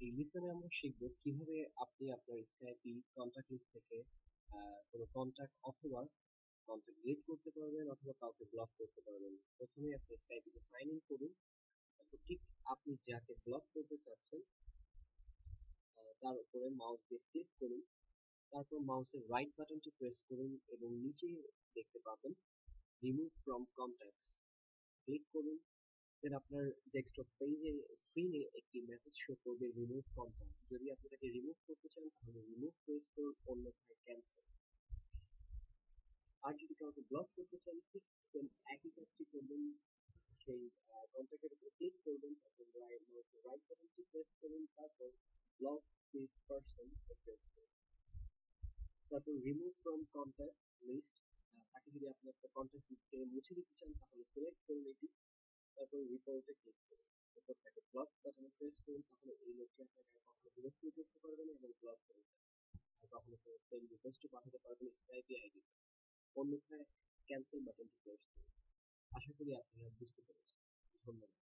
এই লিসনে আমরা শিখবো কিভাবে আপনি আপনার স্কাইপি কন্টাক্ট লিস্ট থেকে কোনো কন্টাক্ট অথবা কন্টাক্ট ডিলিট করতে পারবেন অথবা কাউকে ব্লক করতে পারবেন। প্রথমে আপনি স্কাইপিতে সাইন ইন করুন। তারপর ঠিক আপনি যাকে ব্লক করতে চাচ্ছেন তার উপরে মাউস দিয়ে ক্লিক করুন। তারপর মাউসের রাইট বাটনটি প্রেস করুন এবং নিচে দেখতে পাবেন রিমুভ ফ্রম কন্ট্যাক্টস, ক্লিক করুন। দেন আপনার ডেস্কটপ পেজে স্ক্রিনে একটি মেসেজ শো করবে রিমুভ কন্ট্যাক্ট। যদি আপনি তাকে রিমুভ করতে চান তাহলে রিমুভ প্রেস করুন, অন্যথায় ক্যান্সেল। আর যদি কাউকে ব্লক করতে চান ঠিক সেম একই কাজটি করবেন। সেই কন্ট্যাক্টের উপরে ক্লিক করবেন, তারপর মাউসের রাইট বাটনটি প্রেস করুন, তারপর ব্লক দিস পারসন প্রেস করুন। তারপর রিমুভ ফ্রম কন্ট্যাক্ট লিস্ট, তাকে যদি আপনি আপনার কন্ট্যাক্ট লিস্ট থেকে মুছে দিতে চান তাহলে সিলেক্ট করুন এটি, তারপর রিপোর্টে ক্লিক করুন। এরপর তাকে ব্লক বাটনে প্রেস করুন, তাহলে এই লোকটি আপনাকে আর কখনো বিরক্ত করতে পারবে না এবং ব্লক করে দেবে। আর কখনো ফ্রেন্ড রিকোয়েস্টও পাঠাতে পারবেন স্কাইপি আইডি। অন্যথায় ক্যান্সেল বাটনটি প্রেস করুন। আশা করি আপনারা বুঝতে পেরেছেন। ধন্যবাদ।